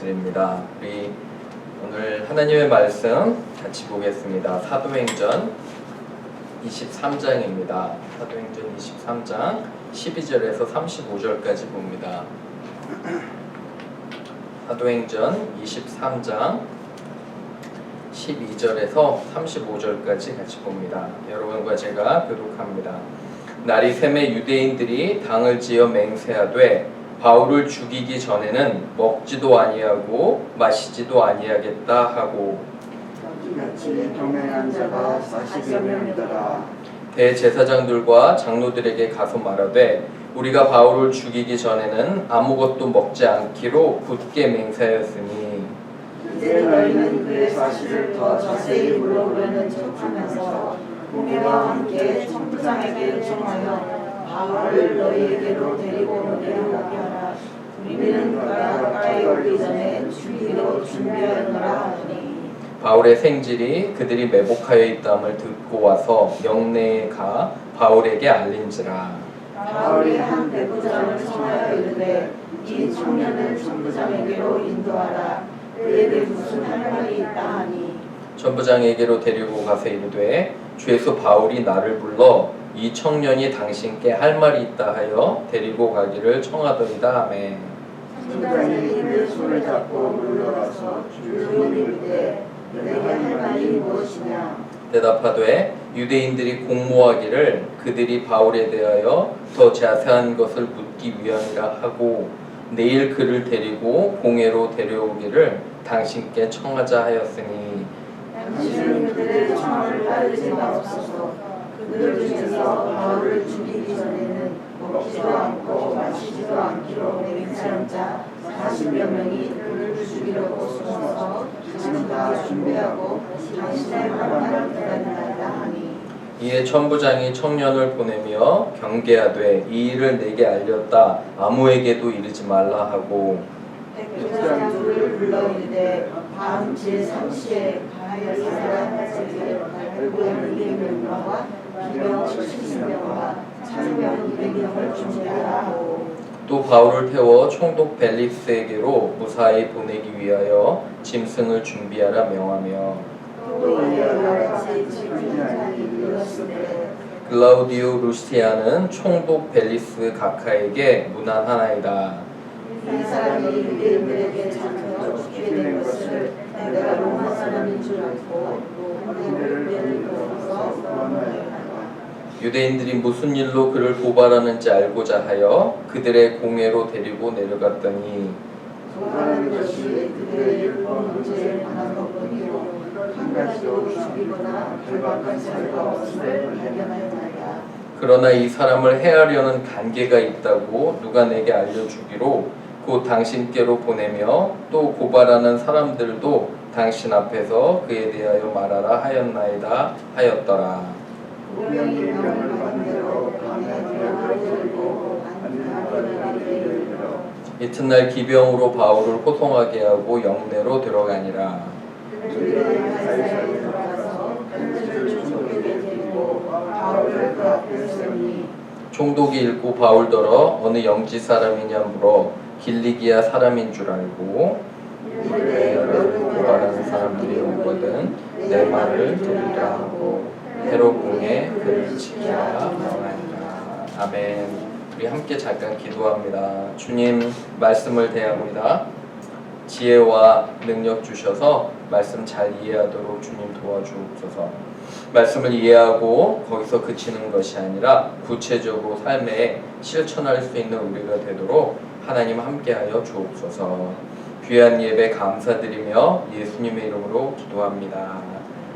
드립니다. 우리 오늘 하나님의 말씀 같이 보겠습니다. 사도행전 23장입니다. 사도행전 23장 12절에서 35절까지 봅니다. 사도행전 23장 12절에서 35절까지 같이 봅니다. 여러분과 제가 교독합니다. 날이 새매 유대인들이 당을 지어 맹세하되 바울을 죽이기 전에는 먹지도 아니하고 마시지도 아니하겠다 하고 같이 동행한 자가 40여 명이더라. 대제사장들과 장로들에게 가서 말하되 우리가 바울을 죽이기 전에는 아무것도 먹지 않기로 굳게 맹세하였으니 이제 너희는 그의 사실을 더 자세히 물어보려는 척하면서 공회와 함께 청부장에게 요청하여 바울을 너희에게로 데리고 내려오게 하라. 우리는 그가 가까이 오기 전에 죽이기로 준비하였노라 하더니 바울의 생질이 그들이 매복하여 있다함을 듣고 와서 영내에 가 바울에게 알린지라. 바울이 한 대부장을 청하여 이르되 이 청년을 청부장에게로 인도하라. 그에게 무슨 할 말이 있다 하니 천부장에게로 데리고 가서 이르되 죄수 바울이 나를 불러 이 청년이 당신께 할 말이 있다 하여 데리고 가기를 청하더이다 하매 청부장이 그의 손을 잡고 물러가서 주님이 이르되 내게 할 말이 무엇이냐. 대답하되 유대인들이 공모하기를 그들이 바울에 대하여 더 자세한 것을 묻기 위함이라 하고 내일 그를 데리고 공회로 데려오기를 당신께 청하자 하였으니 당신은 그들의 청을 따르지 마옵소서. 그들 중에서 바울을 죽이기 전에는 먹지도 않고 마시지도 않기로 맹세한 자 40여 명이 그를 죽이려고 숨어서 지금 다 준비하고 당신의 말만 기다린다 하니 이에 천부장이 청년을 보내며 경계하되 이 일을 내게 알렸다 아무에게도 이르지 말라 하고 백부장들을 불러 이르되 다음 제3시에 가야사라 가지게 발부한 200명과 기병 70명과 창병 200명을 준비하라 하고 또 바울을 태워 총독 벨릭스에게로 무사히 보내기 위하여 짐승을 준비하라 명하며 또 이와 같이 집중자니 이르렀으되 글라우디오 루시아는 총독 벨리스 가카에게 문안하나이다. 이 사람이 유대인들에게 잡혀 죽게 된 것을 내가 로마 사람인 줄 알고 로마를 데리고서 원하였다. 유대인들이 무슨 일로 그를 고발하는지 알고자 하여 그들의 공회로 데리고 내려갔더니 고발하는 것이 그들의 율법 문제에 관한 것뿐이요 한 가지도 죽이거나 결박한 자가 없음을 발견하였나이다. 그러나 이 사람을 해하려는 관계가 있다고 누가 내게 알려주기로 곧 당신께로 보내며 또 고발하는 사람들도 당신 앞에서 그에 대하여 말하라 하였나이다 하였더라. 우명이 명을 받은 대로 강야들을 들고 안디아를 이르러 이튿날 기병으로 바울을 호송하게 하고 영내로 들어가니라. 유대인 가이사에 들어가서 편지를 총독에게 드리고 바울을 그 앞에 세우니 총독이 읽고 바울더러 어느 영지 사람이냐 물어 길리기아 사람인 줄 알고 이르되 너는 고발하는 사람들이 오거든 내 말을 들으라 하고 헤롯궁에 그를 지키라 명하니라. 아멘. 우리 함께 잠깐 기도합니다. 주님 말씀을 대합니다. 지혜와 능력 주셔서 말씀 잘 이해하도록 주님 도와주옵소서. 말씀을 이해하고 거기서 그치는 것이 아니라 구체적으로 삶에 실천할 수 있는 우리가 되도록 하나님 함께하여 주옵소서. 귀한 예배 감사드리며 예수님의 이름으로 기도합니다.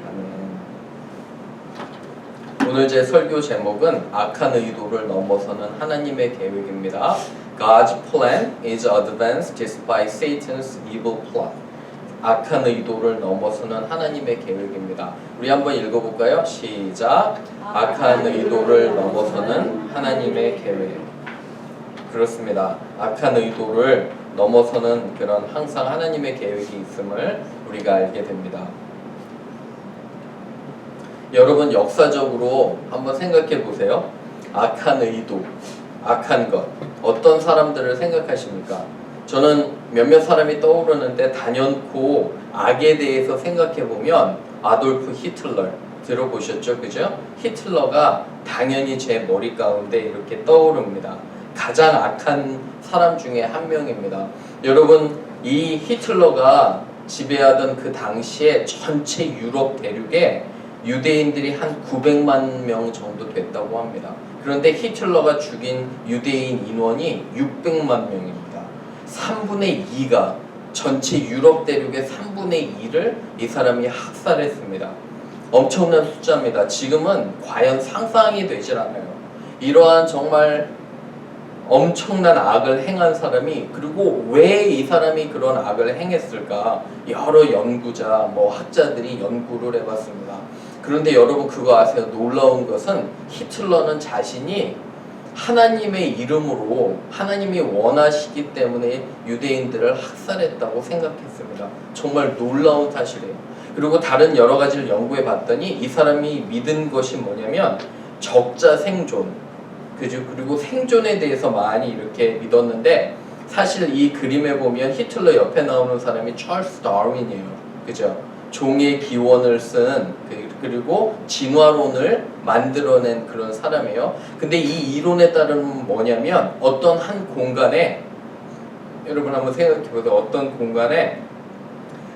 아멘. 오늘 제 설교 제목은 악한 의도를 넘어서는 하나님의 계획입니다. God's plan is advanced despite Satan's evil plot. 악한 의도를 넘어서는 하나님의 계획입니다. 우리 한번 읽어볼까요? 시작. 악한 의도를 넘어서는 하나님의 계획. 그렇습니다. 악한 의도를 넘어서는 그런 항상 하나님의 계획이 있음을 우리가 알게 됩니다. 여러분 역사적으로 한번 생각해 보세요. 악한 의도, 악한 것, 어떤 사람들을 생각하십니까? 저는 몇몇 사람이 떠오르는데 단연코 악에 대해서 생각해 보면 아돌프 히틀러 들어보셨죠? 그죠? 히틀러가 당연히 제 머리 가운데 이렇게 떠오릅니다. 가장 악한 사람 중에 한 명입니다. 여러분, 이 히틀러가 지배하던 그 당시에 전체 유럽 대륙에 유대인들이 한 900만 명 정도 됐다고 합니다. 그런데 히틀러가 죽인 유대인 인원이 600만 명입니다. 3분의 2가 전체 유럽 대륙의 3분의 2를 이 사람이 학살했습니다. 엄청난 숫자입니다. 지금은 과연 상상이 되질 않아요. 이러한 정말 엄청난 악을 행한 사람이, 그리고 왜 이 사람이 그런 악을 행했을까? 여러 연구자, 학자들이 연구를 해봤습니다. 그런데 여러분 그거 아세요? 놀라운 것은 히틀러는 자신이 하나님의 이름으로 하나님이 원하시기 때문에 유대인들을 학살했다고 생각했습니다. 정말 놀라운 사실이에요. 그리고 다른 여러 가지를 연구해 봤더니 이 사람이 믿은 것이 뭐냐면 적자 생존, 그죠? 그리고 생존에 대해서 많이 이렇게 믿었는데, 사실 이 그림에 보면 히틀러 옆에 나오는 사람이 찰스 다윈이에요. 그죠? 종의 기원을 쓴, 그리고 진화론을 만들어낸 그런 사람이에요. 근데 이 이론에 따르면 뭐냐면 어떤 한 공간에, 여러분 한번 생각해 보세요. 어떤 공간에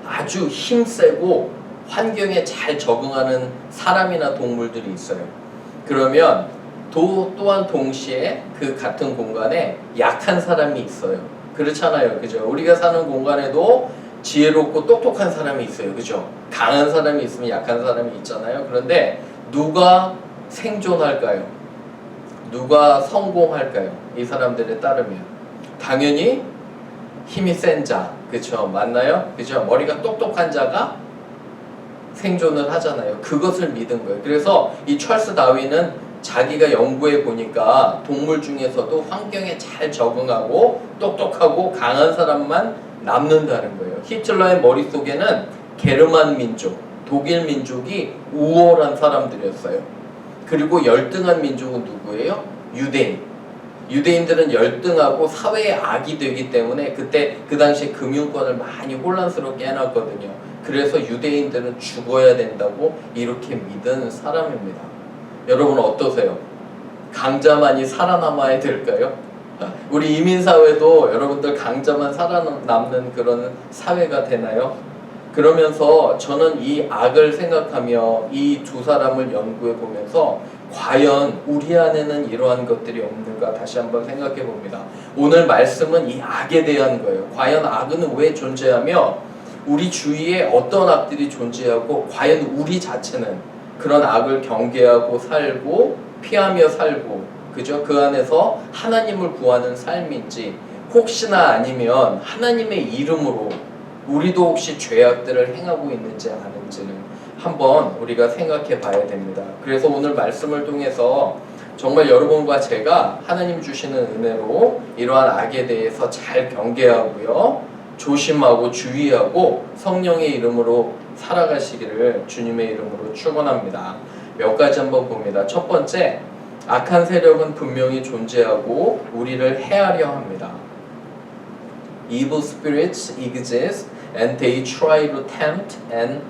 아주 힘세고 환경에 잘 적응하는 사람이나 동물들이 있어요. 그러면 또한 동시에 그 같은 공간에 약한 사람이 있어요. 그렇잖아요. 그죠? 우리가 사는 공간에도 지혜롭고 똑똑한 사람이 있어요. 그죠? 강한 사람이 있으면 약한 사람이 있잖아요. 그런데 누가 생존할까요? 누가 성공할까요? 이 사람들에 따르면 당연히 힘이 센 자, 그쵸? 맞나요? 그죠? 머리가 똑똑한 자가 생존을 하잖아요. 그것을 믿은 거예요. 그래서 이 찰스 다윈은 자기가 연구해 보니까 동물 중에서도 환경에 잘 적응하고 똑똑하고 강한 사람만 남는다는 거예요. 히틀러의 머릿속에는 게르만 민족, 독일 민족이 우월한 사람들이었어요. 그리고 열등한 민족은 누구예요? 유대인. 유대인들은 열등하고 사회의 악이 되기 때문에 그때 그 당시에 금융권을 많이 혼란스럽게 해놨거든요. 그래서 유대인들은 죽어야 된다고 이렇게 믿은 사람입니다. 여러분 어떠세요? 강자만이 살아남아야 될까요? 우리 이민사회도 여러분들 강자만 살아남는 그런 사회가 되나요? 그러면서 저는 이 악을 생각하며 이 두 사람을 연구해 보면서 과연 우리 안에는 이러한 것들이 없는가 다시 한번 생각해 봅니다. 오늘 말씀은 이 악에 대한 거예요. 과연 악은 왜 존재하며 우리 주위에 어떤 악들이 존재하고 과연 우리 자체는 그런 악을 경계하고 살고 피하며 살고, 그죠? 그 안에서 하나님을 구하는 삶인지, 혹시나 아니면 하나님의 이름으로 우리도 혹시 죄악들을 행하고 있는지 아닌지는 한번 우리가 생각해 봐야 됩니다. 그래서 오늘 말씀을 통해서 정말 여러분과 제가 하나님 주시는 은혜로 이러한 악에 대해서 잘 경계하고요, 조심하고 주의하고 성령의 이름으로 살아가시기를 주님의 이름으로 축원합니다. 몇 가지 한번 봅니다. 첫 번째, 악한 세력은 분명히 존재하고 우리를 해하려 합니다. Evil spirits exist and they try to tempt and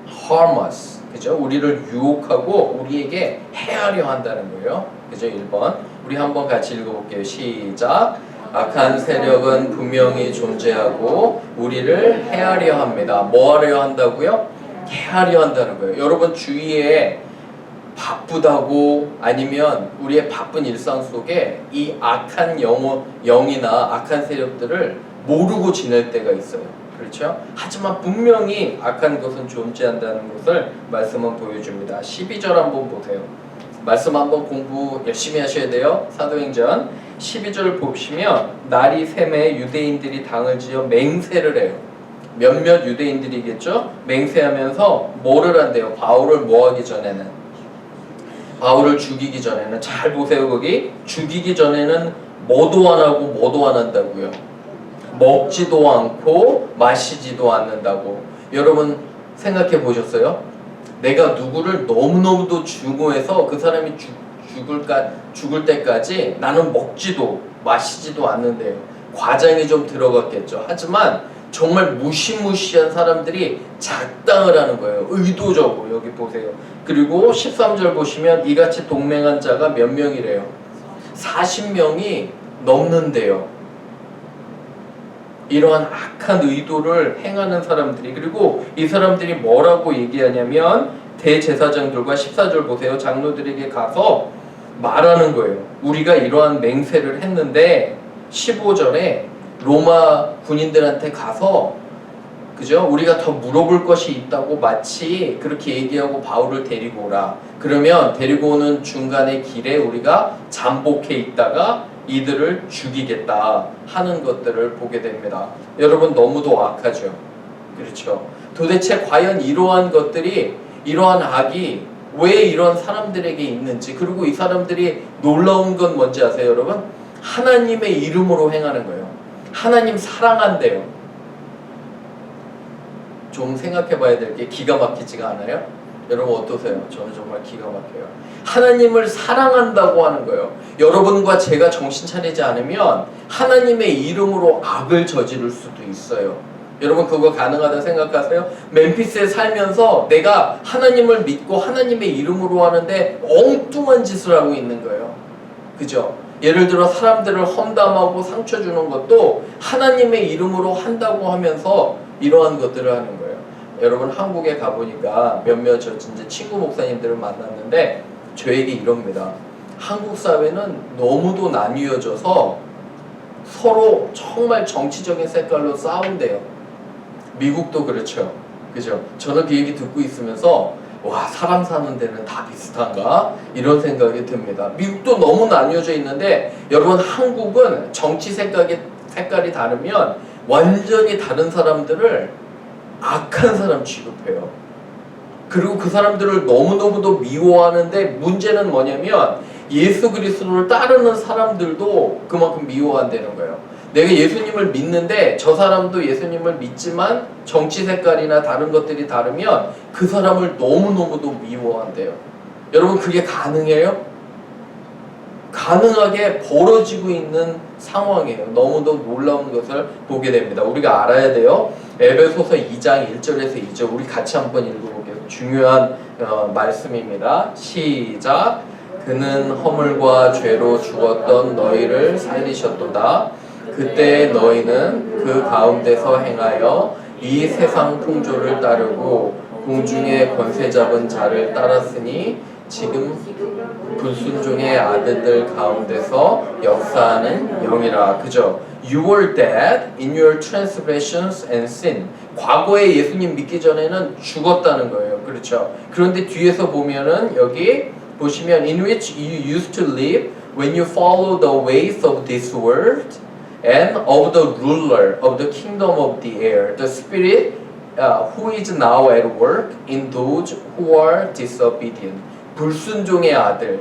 harm us. 그죠? 우리를 유혹하고 우리에게 해하려 한다는 거예요. 그죠? 1번. 우리 한번 같이 읽어볼게요. 시작. 악한 세력은 분명히 존재하고 우리를 해하려 합니다. 뭐 하려 한다고요? 해하려 한다는 거예요. 여러분 주위에 바쁘다고 아니면 우리의 바쁜 일상 속에 이 악한 영이나 악한 세력들을 모르고 지낼 때가 있어요. 그렇죠? 하지만 분명히 악한 것은 존재한다는 것을 말씀은 보여줍니다. 12절 한번 보세요. 말씀 한번 공부 열심히 하셔야 돼요. 사도행전 12절 보시면 날이 샘에 유대인들이 당을 지어 맹세를 해요. 몇몇 유대인들이겠죠? 맹세하면서 뭐를 한대요? 바울을 뭐하기 전에는? 바울을 죽이기 전에는. 잘 보세요. 거기 죽이기 전에는 뭐도 안 하고 뭐도 안 한다고요? 먹지도 않고 마시지도 않는다고. 여러분 생각해 보셨어요? 내가 누구를 너무너무도 증오해서 그 사람이 죽을 때까지 나는 먹지도 마시지도 않는데요. 과장이 좀 들어갔겠죠. 하지만 정말 무시무시한 사람들이 작당을 하는 거예요. 의도적으로. 여기 보세요. 그리고 13절 보시면 이같이 동맹한 자가 몇 명이래요? 40명이 넘는데요. 이러한 악한 의도를 행하는 사람들이, 그리고 이 사람들이 뭐라고 얘기하냐면 대제사장들과 14절 보세요. 장로들에게 가서 말하는 거예요. 우리가 이러한 맹세를 했는데 15절에 로마 군인들한테 가서 그죠? 우리가 더 물어볼 것이 있다고 마치 그렇게 얘기하고 바울을 데리고 오라. 그러면 데리고 오는 중간의 길에 우리가 잠복해 있다가 이들을 죽이겠다 하는 것들을 보게 됩니다. 여러분 너무도 악하죠. 그렇죠? 도대체 과연 이러한 것들이, 이러한 악이 왜 이런 사람들에게 있는지, 그리고 이 사람들이 놀라운 건 뭔지 아세요, 여러분? 하나님의 이름으로 행하는 거예요. 하나님 사랑한대요. 좀 생각해 봐야 될 게 기가 막히지가 않아요? 여러분 어떠세요? 저는 정말 기가 막혀요. 하나님을 사랑한다고 하는 거예요. 여러분과 제가 정신 차리지 않으면 하나님의 이름으로 악을 저지를 수도 있어요. 여러분 그거 가능하다 생각하세요? 멤피스에 살면서 내가 하나님을 믿고 하나님의 이름으로 하는데 엉뚱한 짓을 하고 있는 거예요. 그죠? 예를 들어 사람들을 험담하고 상처 주는 것도 하나님의 이름으로 한다고 하면서 이러한 것들을 하는 거예요. 여러분 한국에 가보니까 몇몇 저 진짜 친구 목사님들을 만났는데 저에게 이럽니다. 한국 사회는 너무도 나뉘어져서 서로 정말 정치적인 색깔로 싸운대요. 미국도 그렇죠. 그죠? 저는 그 얘기 듣고 있으면서 와, 사람 사는 데는 다 비슷한가? 이런 생각이 듭니다. 미국도 너무 나뉘어져 있는데 여러분 한국은 정치 색깔이 다르면 완전히 다른 사람들을 악한 사람 취급해요. 그리고 그 사람들을 너무너무도 미워하는데 문제는 뭐냐면 예수 그리스도를 따르는 사람들도 그만큼 미워한다는 거예요. 내가 예수님을 믿는데 저 사람도 예수님을 믿지만 정치 색깔이나 다른 것들이 다르면 그 사람을 너무너무도 미워한대요. 여러분 그게 가능해요? 가능하게 벌어지고 있는 상황이에요. 너무도 놀라운 것을 보게 됩니다. 우리가 알아야 돼요. 에베소서 2장 1절에서 2절 우리 같이 한번 읽어볼게요. 중요한 말씀입니다. 시작. 그는 허물과 죄로 죽었던 너희를 살리셨도다. 그때 너희는 그 가운데서 행하여 이 세상 풍조를 따르고 공중의 권세 잡은 자를 따랐으니 지금 불순종의 아들들 가운데서 역사하는 영이라. 그죠? You were dead in your transgressions and sin. 과거에 예수님 믿기 전에는 죽었다는 거예요. 그렇죠? 그런데 뒤에서 보면은 여기 보시면 in which you used to live when you follow the ways of this world and of the ruler of the kingdom of the air, the spirit who is now at work in those who are disobedient. 불순종의 아들.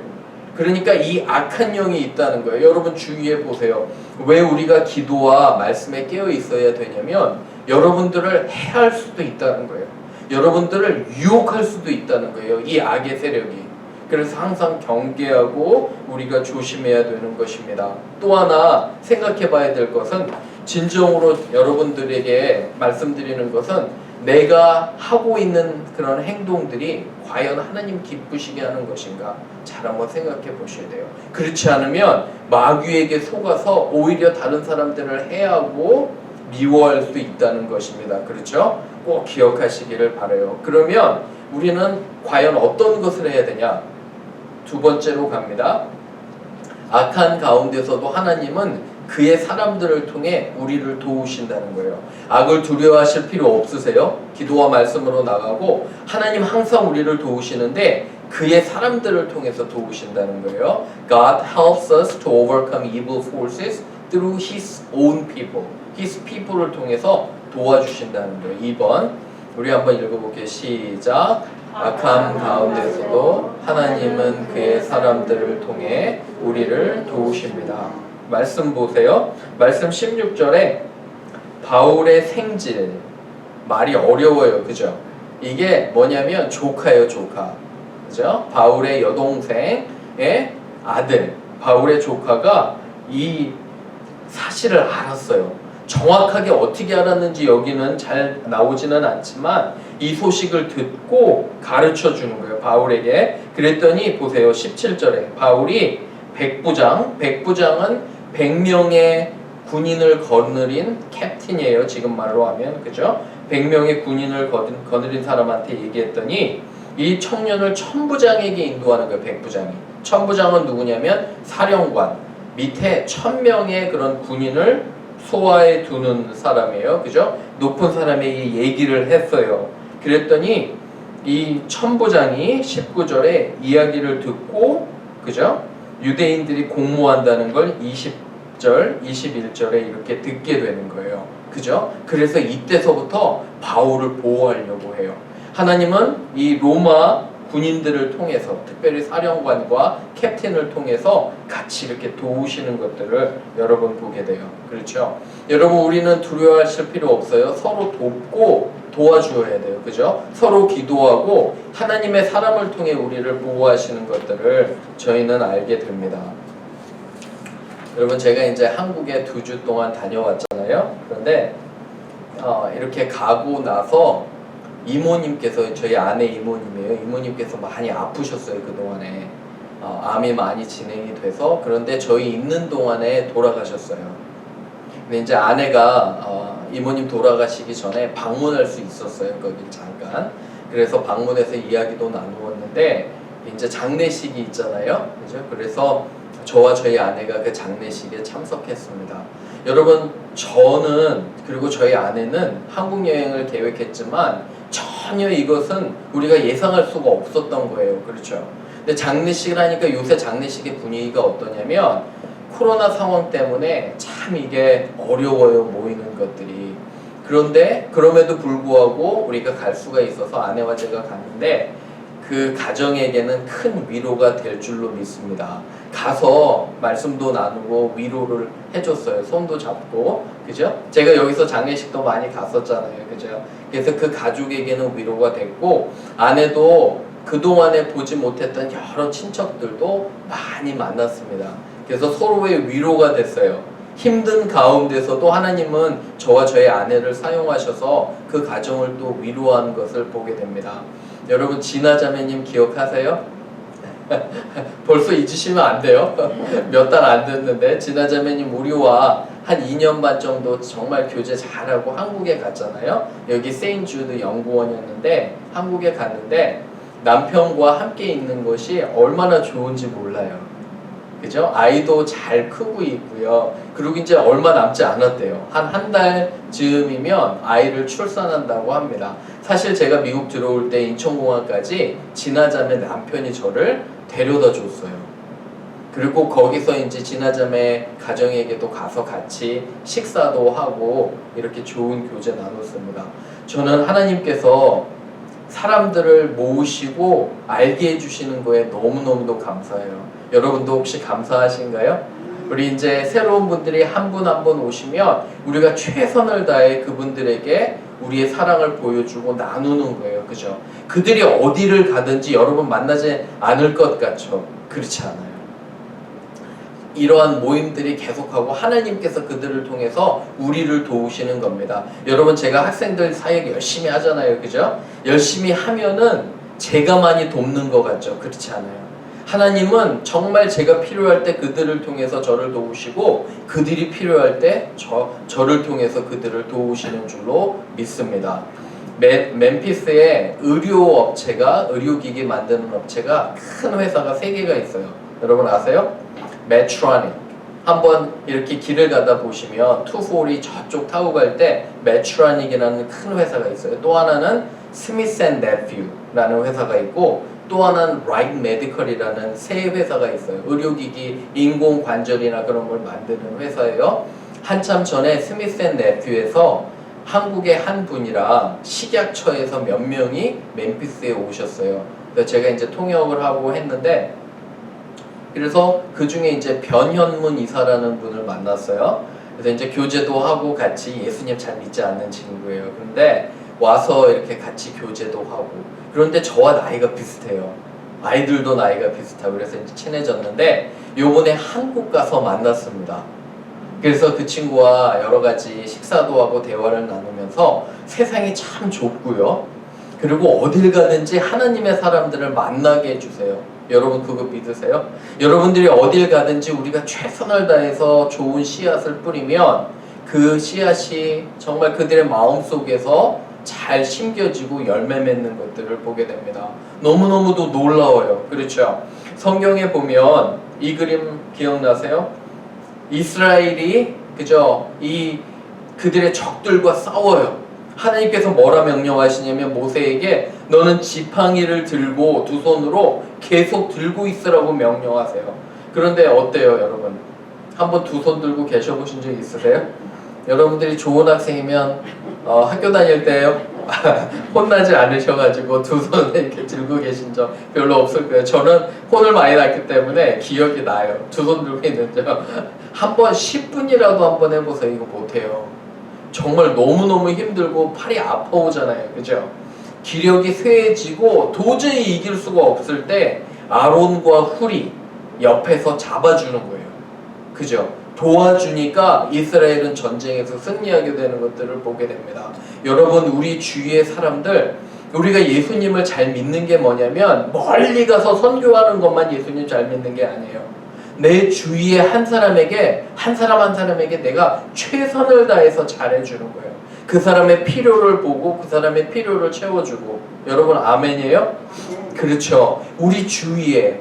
그러니까 이 악한 영이 있다는 거예요. 여러분 주위에 보세요. 왜 우리가 기도와 말씀에 깨어 있어야 되냐면 여러분들을 해할 수도 있다는 거예요. 여러분들을 유혹할 수도 있다는 거예요. 이 악의 세력이. 그래서 항상 경계하고 우리가 조심해야 되는 것입니다. 또 하나 생각해 봐야 될 것은 진정으로 여러분들에게 말씀드리는 것은 내가 하고 있는 그런 행동들이 과연 하나님 기쁘시게 하는 것인가 잘 한번 생각해 보셔야 돼요. 그렇지 않으면 마귀에게 속아서 오히려 다른 사람들을 해하고 미워할 수 있다는 것입니다. 그렇죠? 꼭 기억하시기를 바라요. 그러면 우리는 과연 어떤 것을 해야 되냐? 두 번째로 갑니다. 악한 가운데서도 하나님은 그의 사람들을 통해 우리를 도우신다는 거예요. 악을 두려워하실 필요 없으세요. 기도와 말씀으로 나가고 하나님 항상 우리를 도우시는데 그의 사람들을 통해서 도우신다는 거예요. God helps us to overcome evil forces through His own people. His people를 통해서 도와주신다는 거예요. 2번 우리 한번 읽어볼게요. 시작. 악함 가운데서도 하나님은 그의 사람들을 통해 우리를 도우십니다. 말씀 보세요. 말씀 16절에 바울의 생질, 말이 어려워요. 그죠? 이게 뭐냐면 조카예요. 조카. 그죠? 바울의 여동생의 아들, 바울의 조카가 이 사실을 알았어요. 정확하게 어떻게 알았는지 여기는 잘 나오지는 않지만 이 소식을 듣고 가르쳐 주는 거예요. 바울에게. 그랬더니 보세요. 17절에 바울이 백부장은 100명의 군인을 거느린 캡틴이에요. 지금 말로 하면. 그죠? 100명의 군인을 거느린 사람한테 얘기했더니 이 청년을 천부장에게 인도하는 거예요. 백부장이. 천부장은 누구냐면 사령관. 밑에 1000명의 그런 군인을 소화해 두는 사람이에요. 그죠? 높은 사람에게 얘기를 했어요. 그랬더니 이 천부장이 19절에 이야기를 듣고, 그죠? 유대인들이 공모한다는 걸 20절, 21절에 이렇게 듣게 되는 거예요. 그죠? 그래서 이때서부터 바울을 보호하려고 해요. 하나님은 이 로마 군인들을 통해서, 특별히 사령관과 캡틴을 통해서 같이 이렇게 도우시는 것들을 여러분 보게 돼요. 그렇죠? 여러분, 우리는 두려워하실 필요 없어요. 서로 돕고 도와주어야 돼요. 그죠? 서로 기도하고 하나님의 사람을 통해 우리를 보호하시는 것들을 저희는 알게 됩니다. 여러분, 제가 이제 한국에 2주 동안 다녀왔잖아요. 그런데 이렇게 가고 나서 이모님께서, 저희 아내 이모님이에요. 이모님께서 많이 아프셨어요. 그동안에 암이 많이 진행이 돼서. 그런데 저희 있는 동안에 돌아가셨어요. 근데 이제 아내가 이모님 돌아가시기 전에 방문할 수 있었어요. 거기 잠깐. 그래서 방문해서 이야기도 나누었는데 이제 장례식이 있잖아요. 그죠? 그래서 저와 저희 아내가 그 장례식에 참석했습니다. 여러분, 저는 그리고 저희 아내는 한국 여행을 계획했지만 전혀 이것은 우리가 예상할 수가 없었던 거예요. 그렇죠? 근데 장례식을 하니까 요새 장례식의 분위기가 어떠냐면 코로나 상황 때문에 참 이게 어려워요. 모이는 것들이. 그런데 그럼에도 불구하고 우리가 갈 수가 있어서 아내와 제가 갔는데 그 가정에게는 큰 위로가 될 줄로 믿습니다. 가서 말씀도 나누고 위로를 해줬어요. 손도 잡고. 그죠? 제가 여기서 장례식도 많이 갔었잖아요. 그죠? 그래서 그 가족에게는 위로가 됐고, 아내도 그동안에 보지 못했던 여러 친척들도 많이 만났습니다. 그래서 서로의 위로가 됐어요. 힘든 가운데서도 하나님은 저와 저의 아내를 사용하셔서 그 가정을 또 위로한 것을 보게 됩니다. 여러분, 진아자매님 기억하세요? 벌써 잊으시면 안 돼요. 몇 달 안 됐는데 진아자매님 우리와 한 2년 반 정도 정말 교제 잘하고 한국에 갔잖아요. 여기 세인트주드 연구원이었는데 한국에 갔는데 남편과 함께 있는 것이 얼마나 좋은지 몰라요. 그죠? 아이도 잘 크고 있고요. 그리고 이제 얼마 남지 않았대요. 한 달 즈음이면 아이를 출산한다고 합니다. 사실 제가 미국 들어올 때 인천공항까지 진아자매 남편이 저를 데려다 줬어요. 그리고 거기서 이제 진아자매 가정에게도 가서 같이 식사도 하고 이렇게 좋은 교제 나눴습니다. 저는 하나님께서 사람들을 모으시고 알게 해주시는 거에 너무너무도 감사해요. 여러분도 혹시 감사하신가요? 우리 이제 새로운 분들이 한 분 한 분 오시면 우리가 최선을 다해 그분들에게 우리의 사랑을 보여주고 나누는 거예요. 그죠? 그들이 어디를 가든지 여러분 만나지 않을 것 같죠? 그렇지 않아요. 이러한 모임들이 계속하고 하나님께서 그들을 통해서 우리를 도우시는 겁니다. 여러분, 제가 학생들 사역 열심히 하잖아요. 그죠? 열심히 하면은 제가 많이 돕는 것 같죠? 그렇지 않아요. 하나님은 정말 제가 필요할 때 그들을 통해서 저를 도우시고 그들이 필요할 때 저를 통해서 그들을 도우시는 줄로 믿습니다. 멤피스에 의료기기 만드는 업체가 큰 회사가 3개가 있어요. 여러분 아세요? 메트로닉. 한번 이렇게 길을 가다 보시면 240 저쪽 타고 갈 때 메트로닉이라는 큰 회사가 있어요. 또 하나는 스미스 앤 네퓨라는 회사가 있고 또 하나는 라이트 메디컬이라는 새 회사가 있어요. 의료기기, 인공관절이나 그런 걸 만드는 회사예요. 한참 전에 스미스 앤 네퓨에서 한국의 한 분이랑 식약처에서 몇 명이 멤피스에 오셨어요. 그래서 제가 이제 통역을 하고 했는데 그래서 그 중에 이제 변현문 이사라는 분을 만났어요. 그래서 이제 교제도 하고 같이 예수님 잘 믿지 않는 친구예요. 그런데 와서 이렇게 같이 교제도 하고 그런데 저와 나이가 비슷해요. 아이들도 나이가 비슷하고 그래서 이제 친해졌는데 요번에 한국 가서 만났습니다. 그래서 그 친구와 여러 가지 식사도 하고 대화를 나누면서 세상이 참 좁고요. 그리고 어딜 가든지 하나님의 사람들을 만나게 해주세요. 여러분 그거 믿으세요? 여러분들이 어딜 가든지 우리가 최선을 다해서 좋은 씨앗을 뿌리면 그 씨앗이 정말 그들의 마음속에서 잘 심겨지고 열매 맺는 것들을 보게 됩니다. 너무너무도 놀라워요. 그렇죠? 성경에 보면 이 그림 기억나세요? 이스라엘이 그죠? 그들의 적들과 싸워요. 하나님께서 뭐라 명령하시냐면 모세에게 너는 지팡이를 들고 두 손으로 계속 들고 있으라고 명령하세요. 그런데 어때요, 여러분? 한번 두 손 들고 계셔보신 적 있으세요? 여러분들이 좋은 학생이면 학교 다닐 때요 혼나지 않으셔가지고 두 손을 이렇게 들고 계신 적 별로 없을 거예요. 저는 혼을 많이 났기 때문에 기억이 나요. 두 손 들고 있는데 한번 10분이라도 한번 해보세요. 이거 못해요. 정말 너무너무 힘들고 팔이 아파오잖아요. 그죠? 기력이 쇠해지고 도저히 이길 수가 없을 때 아론과 훌이 옆에서 잡아주는 거예요. 그죠? 도와주니까 이스라엘은 전쟁에서 승리하게 되는 것들을 보게 됩니다. 여러분 우리 주위의 사람들 우리가 예수님을 잘 믿는 게 뭐냐면 멀리 가서 선교하는 것만 예수님 잘 믿는 게 아니에요. 내 주위의 한 사람에게 한 사람에게 내가 최선을 다해서 잘해주는 거예요. 그 사람의 필요를 보고 그 사람의 필요를 채워주고. 여러분 아멘이에요? 그렇죠. 우리 주위에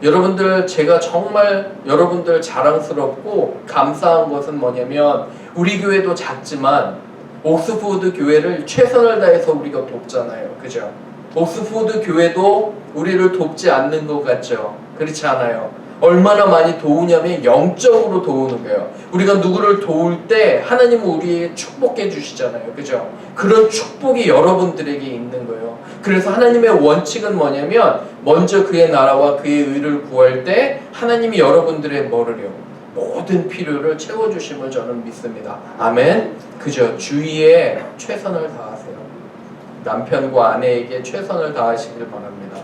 여러분들 제가 정말 여러분들 자랑스럽고 감사한 것은 뭐냐면 우리 교회도 작지만 옥스포드 교회를 최선을 다해서 우리가 돕잖아요. 그죠? 옥스포드 교회도 우리를 돕지 않는 것 같죠? 그렇지 않아요. 얼마나 많이 도우냐면 영적으로 도우는 거예요. 우리가 누구를 도울 때 하나님은 우리에게 축복해 주시잖아요. 그죠? 그런 축복이 여러분들에게 있는 거예요. 그래서 하나님의 원칙은 뭐냐면 먼저 그의 나라와 그의 의를 구할 때 하나님이 여러분들의 뭐를요? 모든 필요를 채워주심을 저는 믿습니다. 아멘. 그죠? 주위에 최선을 다하세요. 남편과 아내에게 최선을 다하시길 바랍니다.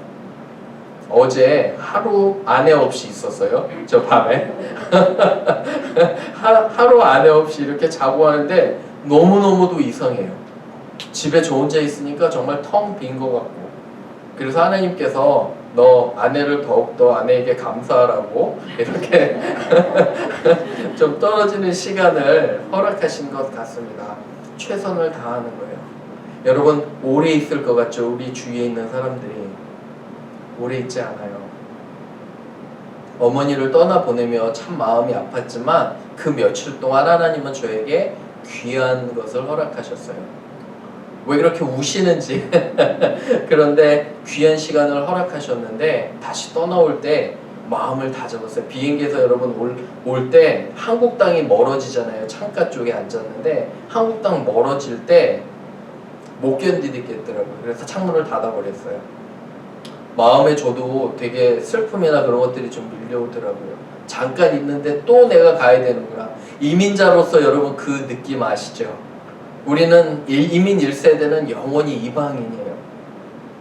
어제 하루 아내 없이 있었어요. 저 밤에 하루 아내 없이 이렇게 자고 하는데 너무너무도 이상해요. 집에 저 혼자 있으니까 정말 텅 빈 것 같고. 그래서 하나님께서 너 아내를 더욱더 아내에게 감사하라고 이렇게 좀 떨어지는 시간을 허락하신 것 같습니다. 최선을 다하는 거예요. 여러분 오래 있을 것 같죠? 우리 주위에 있는 사람들이 오래 있지 않아요. 어머니를 떠나보내며 참 마음이 아팠지만 그 며칠 동안 하나님은 저에게 귀한 것을 허락하셨어요. 왜 그렇게 우시는지 그런데 귀한 시간을 허락하셨는데 다시 떠나올 때 마음을 다잡았어요. 비행기에서 여러분 올 때 한국 땅이 멀어지잖아요. 창가 쪽에 앉았는데 한국 땅 멀어질 때 못 견디겠더라고요. 그래서 창문을 닫아버렸어요. 마음에 저도 되게 슬픔이나 그런 것들이 좀 밀려오더라고요. 잠깐 있는데 또 내가 가야 되는구나. 이민자로서 여러분 그 느낌 아시죠? 우리는 이민 1세대는 영원히 이방인이에요.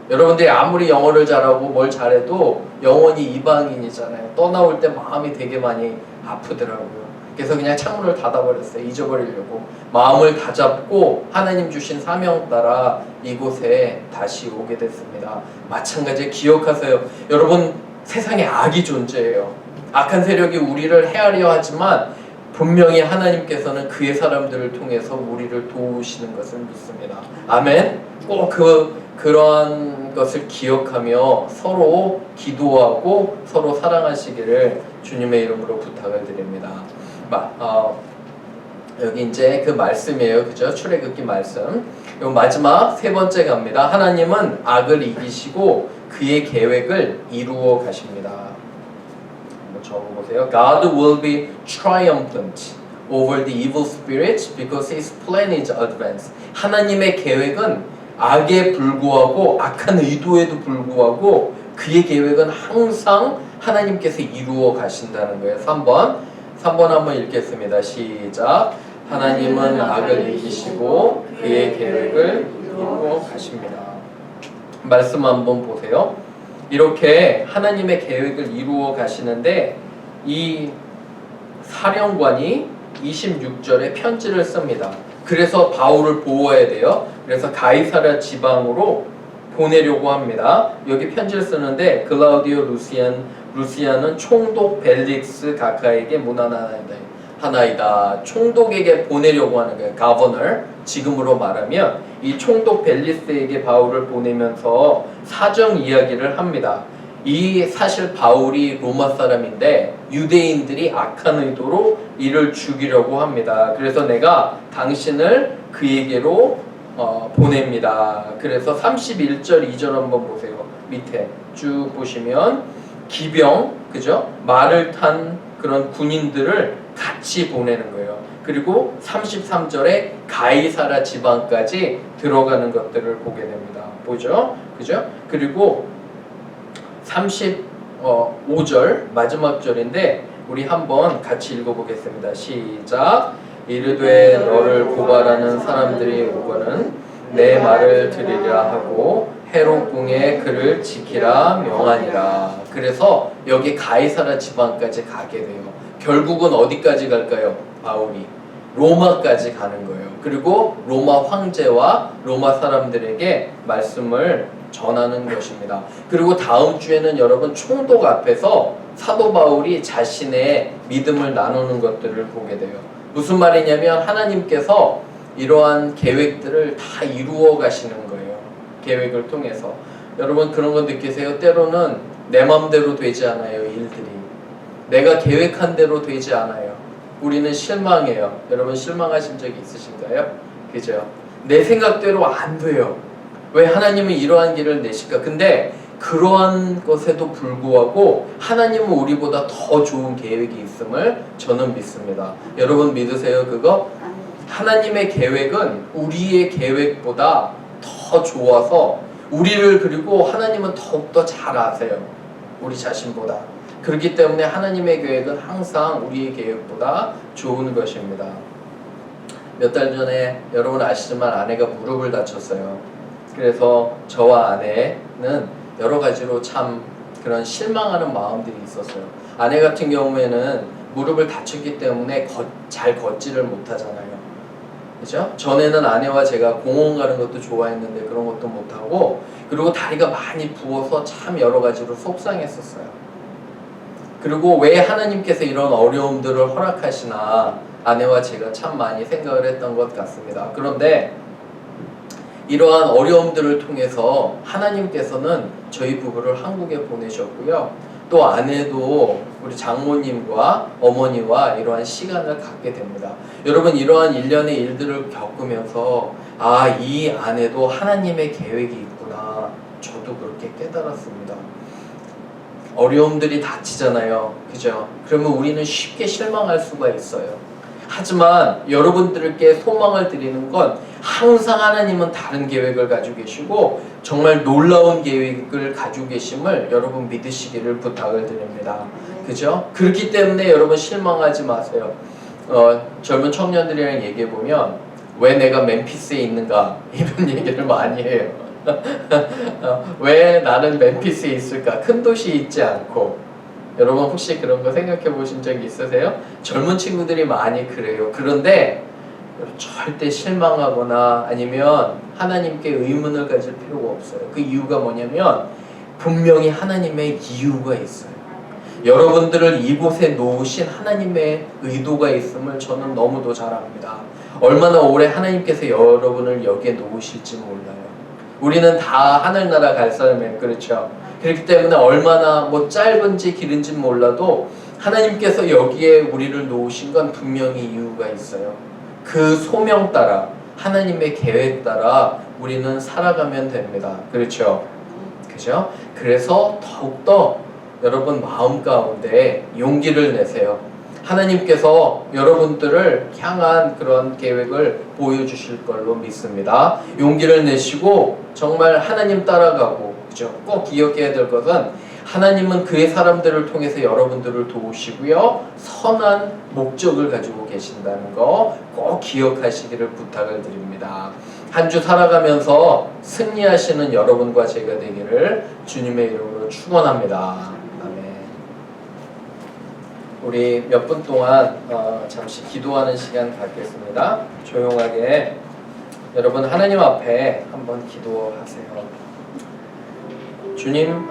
여러분들이 아무리 영어를 잘하고 뭘 잘해도 영원히 이방인이잖아요. 떠나올 때 마음이 되게 많이 아프더라고요. 그래서 그냥 창문을 닫아버렸어요. 잊어버리려고. 마음을 다잡고 하나님 주신 사명 따라 이곳에 다시 오게 됐습니다. 마찬가지로 기억하세요. 여러분 세상에 악이 존재해요. 악한 세력이 우리를 헤아려 하지만 분명히 하나님께서는 그의 사람들을 통해서 우리를 도우시는 것을 믿습니다. 아멘. 꼭 그러한 것을 기억하며 서로 기도하고 서로 사랑하시기를 주님의 이름으로 부탁을 드립니다. 여기 이제 그 말씀이에요. 그죠? 출애굽기 말씀. 요 마지막 세 번째 갑니다. 하나님은 악을 이기시고 그의 계획을 이루어 가십니다. 한번 적어보세요. God will be triumphant over the evil spirits because His plan is advanced. 하나님의 계획은 악에 불구하고 악한 의도에도 불구하고 그의 계획은 항상 하나님께서 이루어 가신다는 거예요. 3번 한번 읽겠습니다. 시작. 하나님은 악을 이기시고 그의 계획을 이루어 가십니다. 말씀 한번 보세요. 이렇게 하나님의 계획을 이루어 가시는데 이 사령관이 26절에 편지를 씁니다. 그래서 바울을 보호해야 돼요. 그래서 가이사랴 지방으로 보내려고 합니다. 여기 편지를 쓰는데 글라우디오 루시안은 총독 벨릭스 가까에게 문안하나이다. 총독에게 보내려고 하는 거예요. 가버너. 지금으로 말하면 이 총독 벨릭스에게 바울을 보내면서 사정 이야기를 합니다. 이 사실 바울이 로마 사람인데 유대인들이 악한 의도로 이를 죽이려고 합니다. 그래서 내가 당신을 그에게로 보냅니다. 그래서 31절 2절 한번 보세요. 밑에 쭉 보시면 기병, 그죠? 말을 탄 그런 군인들을 같이 보내는 거예요. 그리고 33절에 가이사랴 지방까지 들어가는 것들을 보게 됩니다. 보죠? 그죠? 그리고 35절 마지막 절인데 우리 한번 같이 읽어보겠습니다. 시작. 이르되 너를 고발하는 사람들이 오거는 내 말을 들으리라 하고 헤롯 궁에 그를 지키라 명하니라. 그래서 여기 가이사랴 지방까지 가게 돼요. 결국은 어디까지 갈까요? 바울이 로마까지 가는 거예요. 그리고 로마 황제와 로마 사람들에게 말씀을 전하는 것입니다. 그리고 다음 주에는 여러분 총독 앞에서 사도 바울이 자신의 믿음을 나누는 것들을 보게 돼요. 무슨 말이냐면 하나님께서 이러한 계획들을 다 이루어 가시는 거예요. 계획을 통해서. 여러분 그런 거 느끼세요? 때로는 내 마음대로 되지 않아요. 일들이. 내가 계획한 대로 되지 않아요. 우리는 실망해요. 여러분 실망하신 적이 있으신가요? 그죠? 내 생각대로 안 돼요. 왜 하나님은 이러한 길을 내실까? 근데 그러한 것에도 불구하고 하나님은 우리보다 더 좋은 계획이 있음을 저는 믿습니다. 여러분 믿으세요 그거? 하나님의 계획은 우리의 계획보다 더 좋아서 우리를 그리고 하나님은 더욱더 잘 아세요. 우리 자신보다. 그렇기 때문에 하나님의 계획은 항상 우리의 계획보다 좋은 것입니다. 몇 달 전에 여러분 아시지만 아내가 무릎을 다쳤어요. 그래서 저와 아내는 여러 가지로 참 그런 실망하는 마음들이 있었어요. 아내 같은 경우에는 무릎을 다쳤기 때문에 잘 걷지를 못하잖아요. 그죠? 전에는 아내와 제가 공원 가는 것도 좋아했는데 그런 것도 못하고 그리고 다리가 많이 부어서 참 여러 가지로 속상했었어요. 그리고 왜 하나님께서 이런 어려움들을 허락하시나 아내와 제가 참 많이 생각을 했던 것 같습니다. 그런데 이러한 어려움들을 통해서 하나님께서는 저희 부부를 한국에 보내셨고요. 또 아내도 우리 장모님과 어머니와 이러한 시간을 갖게 됩니다. 여러분 이러한 일련의 일들을 겪으면서 이 아내도 하나님의 계획이 있구나. 저도 그렇게 깨달았습니다. 어려움들이 닥치잖아요. 그죠? 그러면 우리는 쉽게 실망할 수가 있어요. 하지만 여러분들께 소망을 드리는 건 항상 하나님은 다른 계획을 가지고 계시고 정말 놀라운 계획을 가지고 계심을 여러분 믿으시기를 부탁을 드립니다. 그죠? 그렇기 때문에 여러분 실망하지 마세요. 젊은 청년들이랑 얘기해보면 왜 내가 멤피스에 있는가 이런 얘기를 많이 해요. 왜 나는 멤피스에 있을까? 큰 도시에 있지 않고. 여러분 혹시 그런 거 생각해 보신 적이 있으세요? 젊은 친구들이 많이 그래요. 그런데 절대 실망하거나 아니면 하나님께 의문을 가질 필요가 없어요. 그 이유가 뭐냐면 분명히 하나님의 이유가 있어요. 여러분들을 이곳에 놓으신 하나님의 의도가 있음을 저는 너무도 잘 압니다. 얼마나 오래 하나님께서 여러분을 여기에 놓으실지 몰라요. 우리는 다 하늘나라 갈 사람이에요. 그렇죠? 그렇기 때문에 얼마나 짧은지 길은지 몰라도 하나님께서 여기에 우리를 놓으신 건 분명히 이유가 있어요. 그 소명 따라 하나님의 계획 따라 우리는 살아가면 됩니다. 그렇죠? 그죠? 그래서 더욱더 여러분 마음 가운데 용기를 내세요. 하나님께서 여러분들을 향한 그런 계획을 보여주실 걸로 믿습니다. 용기를 내시고 정말 하나님 따라가고, 그죠? 꼭 기억해야 될 것은 하나님은 그의 사람들을 통해서 여러분들을 도우시고요. 선한 목적을 가지고 계신다는 거 꼭 기억하시기를 부탁을 드립니다. 한 주 살아가면서 승리하시는 여러분과 제가 되기를 주님의 이름으로 축원합니다. 아멘. 우리 몇 분 동안 잠시 기도하는 시간 갖겠습니다. 조용하게 여러분 하나님 앞에 한번 기도하세요. 주님,